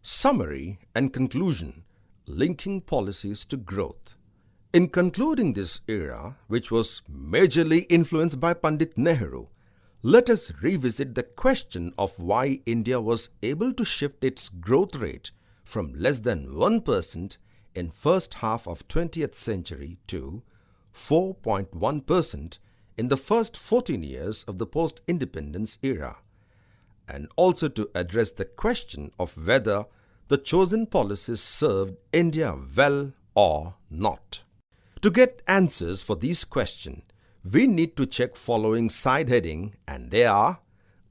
Summary and conclusion, linking policies to growth. In concluding this era, which was majorly influenced by Pandit Nehru, let us revisit the question of why India was able to shift its growth rate from less than 1% in first half of 20th century to 4.1% in the first 14 years of the post-independence era, and also to address the question of whether the chosen policies served India well or not. To get answers for these questions, we need to check following side heading, and they are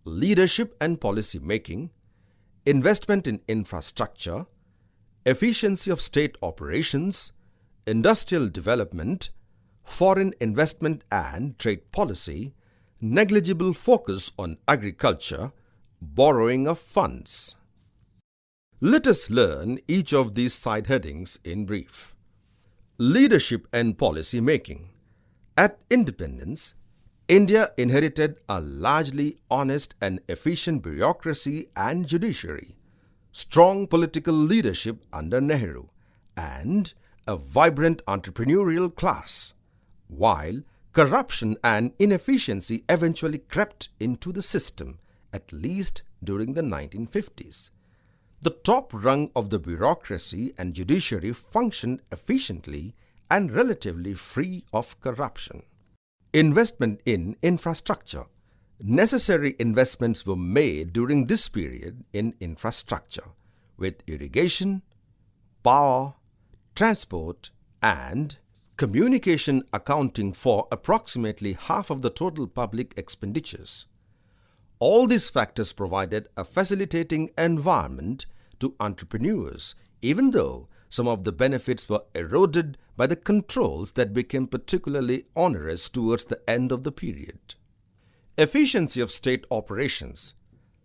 leadership and policy making, investment in infrastructure, efficiency of state operations, industrial development, foreign investment and trade policy, negligible focus on agriculture, borrowing of funds. Let us learn each of these side headings in brief. Leadership and policy making. At independence, India inherited a largely honest and efficient bureaucracy and judiciary, strong political leadership under Nehru, and a vibrant entrepreneurial class, while corruption and inefficiency eventually crept into the system, at least during the 1950s. The top rung of the bureaucracy and judiciary functioned efficiently and relatively free of corruption. Investment in infrastructure. Necessary investments were made during this period in infrastructure, with irrigation, power, transport, and communication accounting for approximately half of the total public expenditures. All these factors provided a facilitating environment to entrepreneurs, even though some of the benefits were eroded by the controls that became particularly onerous towards the end of the period. Efficiency of state operations.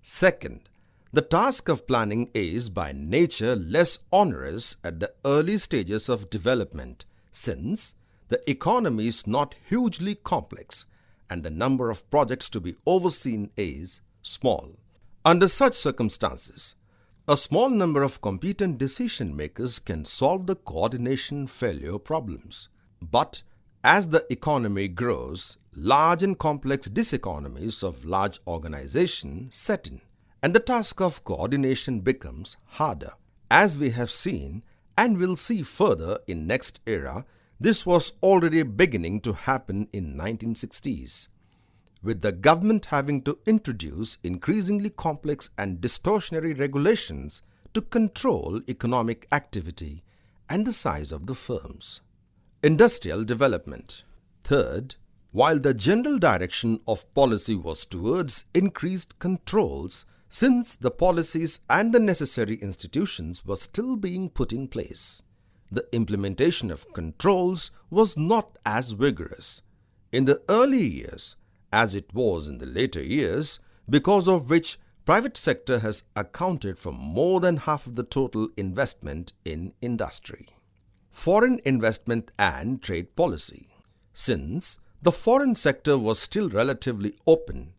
Second, the task of planning is by nature less onerous at the early stages of development, since the economy is not hugely complex and the number of projects to be overseen is small. Under such circumstances, a small number of competent decision makers can solve the coordination failure problems. But as the economy grows, large and complex diseconomies of large organizations set in, and the task of coordination becomes harder. As we have seen and will see further in next era, this was already beginning to happen in 1960s, with the government having to introduce increasingly complex and distortionary regulations to control economic activity and the size of the firms. Industrial development. Third, while the general direction of policy was towards increased controls, since the policies and the necessary institutions were still being put in place, the implementation of controls was not as vigorous in the early years as it was in the later years, because of which private sector has accounted for more than half of the total investment in industry. Foreign investment and trade policy. Since the foreign sector was still relatively open,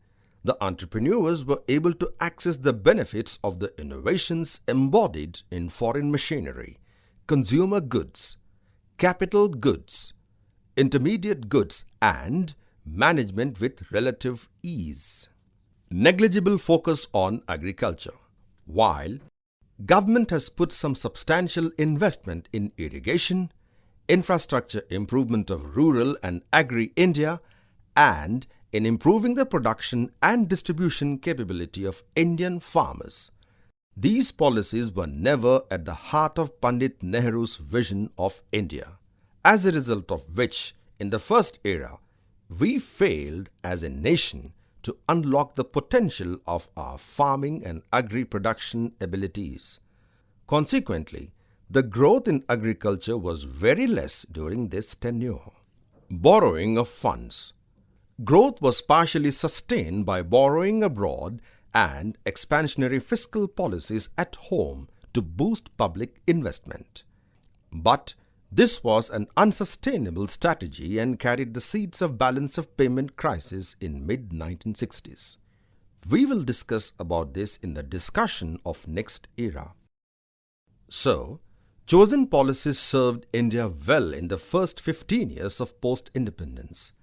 the entrepreneurs were able to access the benefits of the innovations embodied in foreign machinery, consumer goods, capital goods, intermediate goods, and management with relative ease. Negligible focus on agriculture. While government has put some substantial investment in irrigation, infrastructure improvement of rural and agri-India, and in improving the production and distribution capability of Indian farmers, these policies were never at the heart of Pandit Nehru's vision of India, as a result of which, in the first era, we failed as a nation to unlock the potential of our farming and agri-production abilities. Consequently, the growth in agriculture was very less during this tenure. Borrowing of funds. Growth was partially sustained by borrowing abroad and expansionary fiscal policies at home to boost public investment. But this was an unsustainable strategy and carried the seeds of balance of payment crisis in mid-1960s. We will discuss about this in the discussion of next era. So, chosen policies served India well in the first 15 years of post-independence.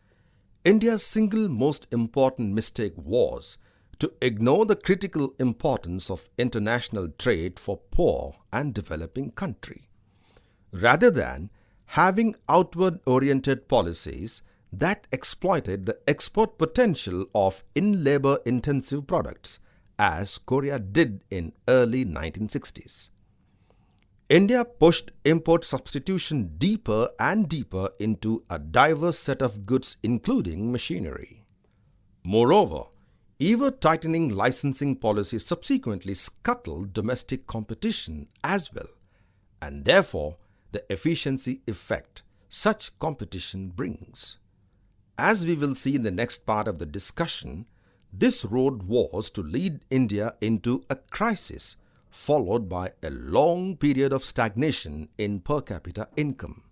India's single most important mistake was to ignore the critical importance of international trade for poor and developing country. Rather than having outward-oriented policies that exploited the export potential of in-labor-intensive products, as Korea did in early 1960s. India pushed import substitution deeper and deeper into a diverse set of goods including machinery. Moreover, ever-tightening licensing policy subsequently scuttled domestic competition as well, and therefore the efficiency effect such competition brings. As we will see in the next part of the discussion, this road was to lead India into a crisis followed by a long period of stagnation in per capita income.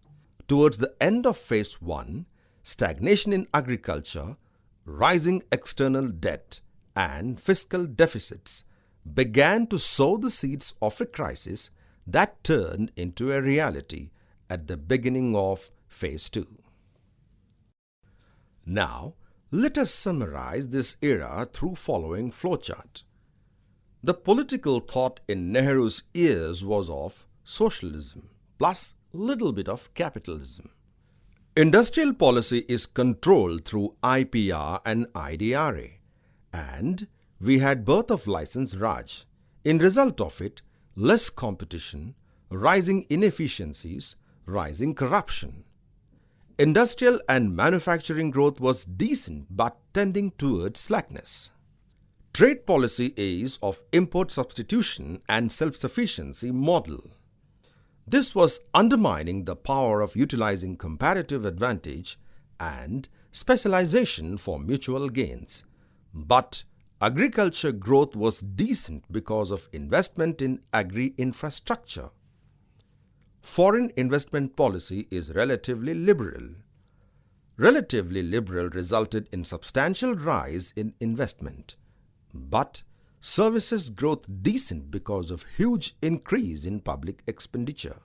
Towards the end of Phase 1, stagnation in agriculture, rising external debt and fiscal deficits began to sow the seeds of a crisis that turned into a reality at the beginning of Phase 2. Now, let us summarize this era through following flowchart. The political thought in Nehru's ears was of socialism plus little bit of capitalism. Industrial policy is controlled through IPR and IDRA, and we had birth of license Raj. In result of it, less competition, rising inefficiencies, rising corruption. Industrial and manufacturing growth was decent but tending towards slackness. Trade policy is of import substitution and self-sufficiency model. This was undermining the power of utilizing comparative advantage and specialization for mutual gains. But agriculture growth was decent because of investment in agri-infrastructure. Foreign investment policy is relatively liberal. Relatively liberal resulted in substantial rise in investment, but services growth decent because of huge increase in public expenditure.